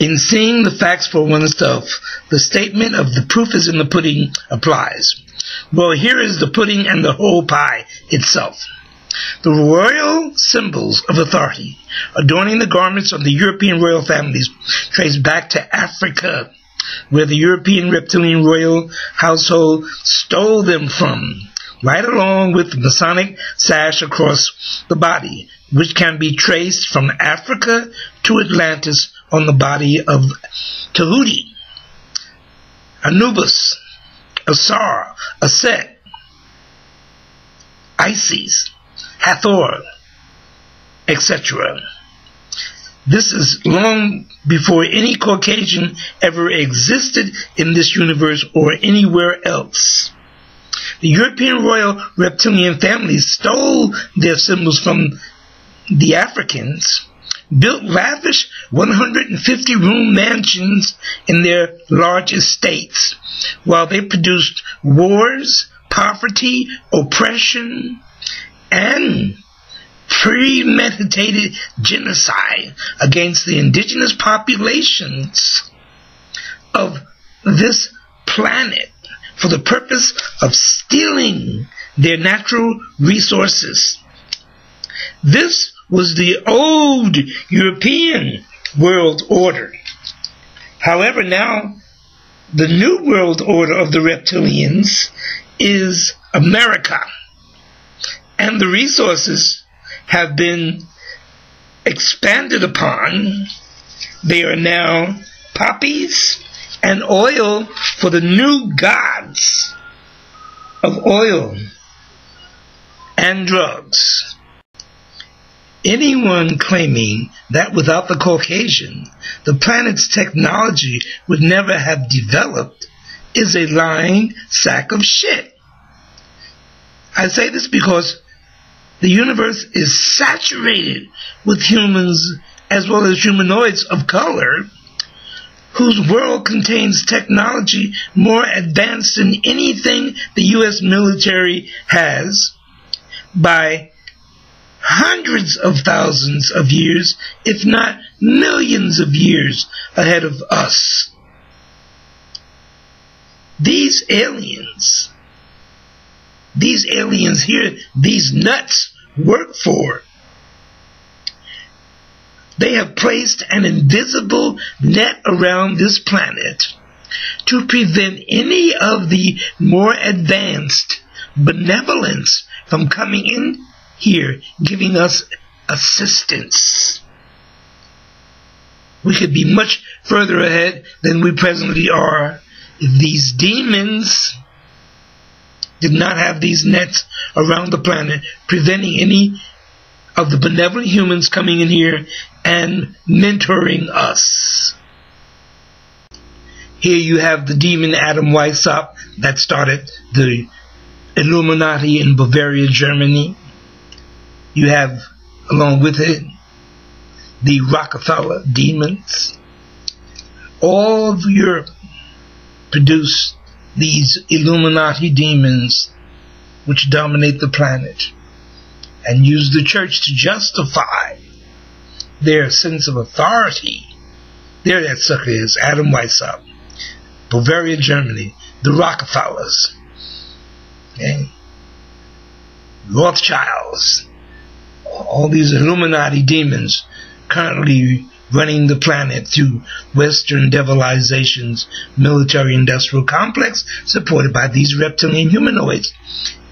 In seeing the facts for oneself, the statement of the proof is in the pudding applies. Well, here is the pudding and the whole pie itself. The royal symbols of authority adorning the garments of the European royal families trace back to Africa, where the European reptilian royal household stole them from, right along with the Masonic sash across the body, which can be traced from Africa to Atlantis on the body of Tahuti, Anubis, Asar, Aset, Isis, Hathor, etc. This is long before any Caucasian ever existed in this universe or anywhere else. The European royal reptilian families stole their symbols from the Africans, built lavish 150-room mansions in their large estates, while they produced wars, poverty, oppression, and premeditated genocide against the indigenous populations of this planet for the purpose of stealing their natural resources. This was the old European world order. However, now the new world order of the reptilians is America, and the resources have been expanded upon. They are now poppies and oil for the new gods of oil and drugs. Anyone claiming that without the Caucasian, the planet's technology would never have developed is a lying sack of shit. I say this because the universe is saturated with humans as well as humanoids of color whose world contains technology more advanced than anything the U.S. military has by hundreds of thousands of years, if not millions of years ahead of us. These aliens here, these nuts work for, they have placed an invisible net around this planet to prevent any of the more advanced benevolence from coming in here, giving us assistance. We could be much further ahead than we presently are if these demons did not have these nets around the planet, preventing any of the benevolent humans coming in here and mentoring us. Here you have the demon Adam Weishaupt that started the Illuminati in Bavaria, Germany. You have, along with it, the Rockefeller demons. All of Europe produced these Illuminati demons which dominate the planet and use the church to justify their sense of authority. There that sucker is, Adam Weishaupt, Bavaria, Germany, the Rockefellers, okay? Rothschilds, all these Illuminati demons currently running the planet through Western Devilization's military-industrial complex, supported by these reptilian humanoids.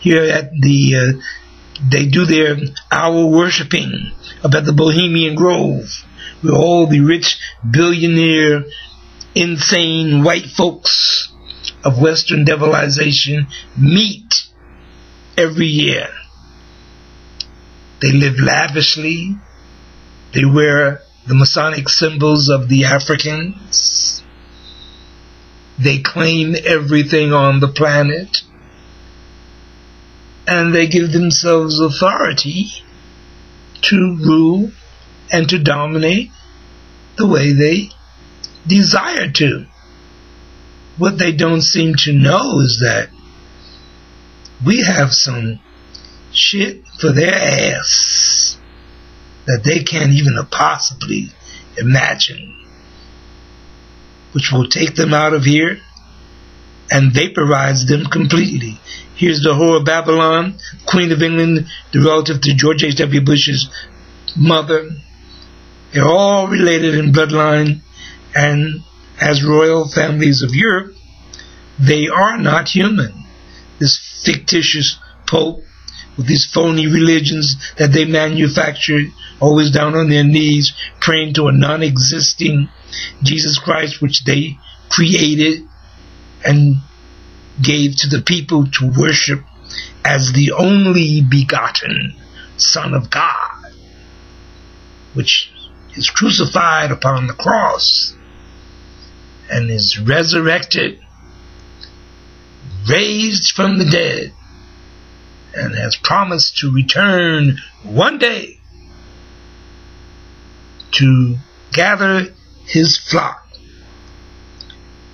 Here at the, they do their hour worshipping up at the Bohemian Grove, where all the rich, billionaire, insane white folks of Western Devilization meet every year. They live lavishly. They wear the Masonic symbols of the Africans. They claim everything on the planet. And they give themselves authority to rule and to dominate the way they desire to. What they don't seem to know is that we have some shit for their ass that they can't even possibly imagine. which will take them out of here and vaporize them completely. Here's the whore of Babylon, Queen of England, the relative to George H.W. Bush's mother. They're all related in bloodline, and as royal families of Europe, they are not human. This fictitious Pope with these phony religions that they manufactured, always down on their knees, praying to a non-existing Jesus Christ, which they created and gave to the people to worship as the only begotten Son of God, which is crucified upon the cross and is resurrected, raised from the dead, and has promised to return one day to gather his flock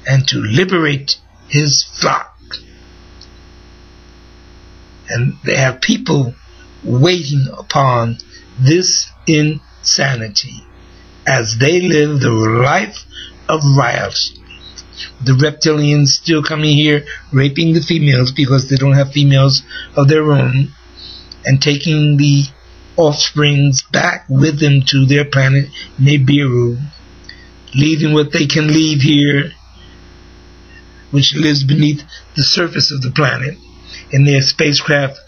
and to liberate his flock. And they have people waiting upon this insanity as they live the life of riots. The reptilians still coming here, raping the females because they don't have females of their own, and taking the offsprings back with them to their planet Nibiru, leaving what they can leave here, which lives beneath the surface of the planet, in their spacecraft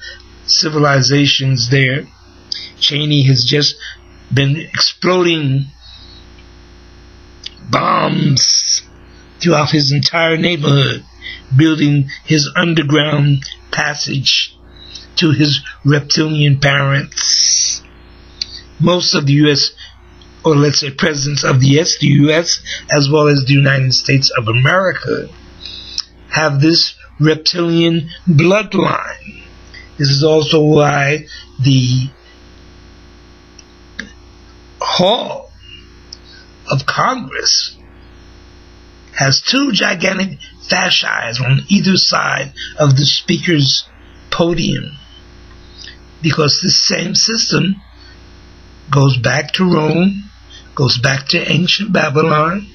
civilizations there. Cheney has just been exploding bombs throughout his entire neighborhood, building his underground passage to his reptilian parents. Most of the U.S., or let's say presidents of the U.S., as well as the United States of America, have this reptilian bloodline. This is also why the Hall of Congress has two gigantic fasces on either side of the speaker's podium, because this same system goes back to Rome, goes back to ancient Babylon.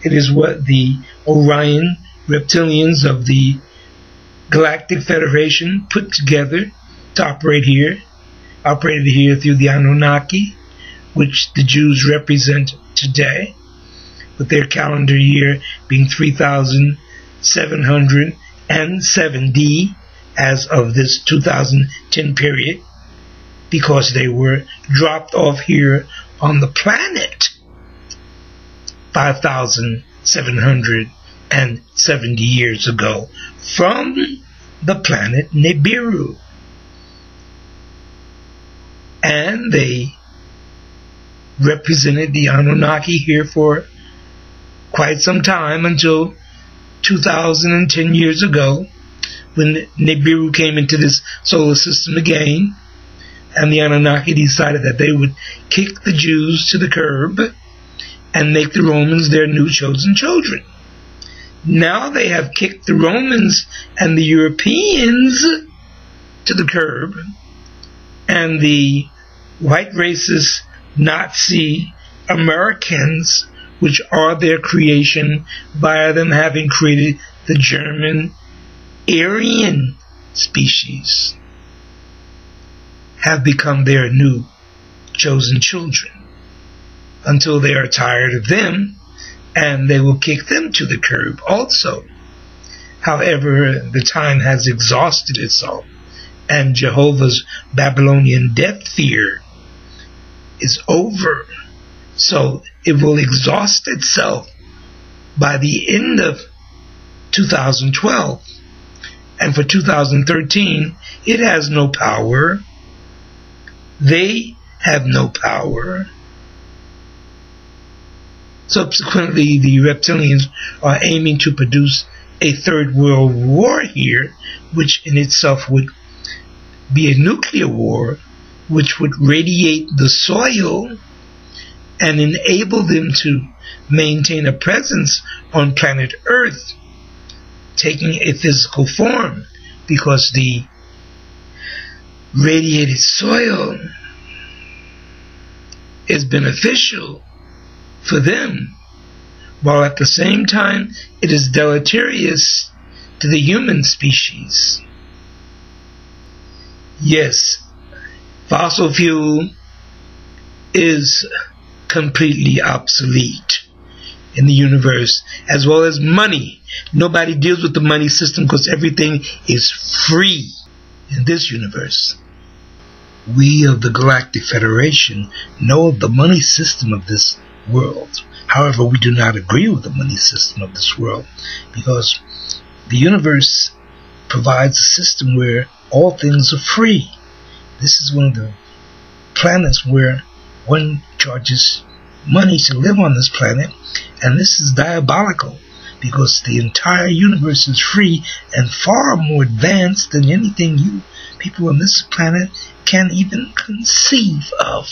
It is what the Orion reptilians of the Galactic Federation put together to operate here, operated here through the Anunnaki, which the Jews represent today, with their calendar year being 3,770 as of this 2010 period, because they were dropped off here on the planet 5,770 years ago from the planet Nibiru. And they represented the Anunnaki here for quite some time, until 2010 years ago, when Nibiru came into this solar system again, and the Anunnaki decided that they would kick the Jews to the curb and make the Romans their new chosen children. Now they have kicked the Romans and the Europeans to the curb, and the white racist Nazi Americans, which are their creation via them having created the German Aryan species, have become their new chosen children, until they are tired of them, and they will kick them to the curb also. However, the time has exhausted itself, and Jehovah's Babylonian death fear is over. So it will exhaust itself by the end of 2012. And for 2013, it has no power. They have no power. Subsequently, the reptilians are aiming to produce a third world war here, which in itself would be a nuclear war, which would radiate the soil and enable them to maintain a presence on planet Earth, taking a physical form, because the radiated soil is beneficial for them, while at the same time it is deleterious to the human species. Yes, fossil fuel is completely obsolete in the universe, as well as money. Nobody deals with the money system because everything is free in this universe. We of the Galactic Federation know of the money system of this world. However, we do not agree with the money system of this world, because the universe provides a system where all things are free. This is one of the planets where one charges money to live on this planet, and this is diabolical, because the entire universe is free and far more advanced than anything you people on this planet can even conceive of.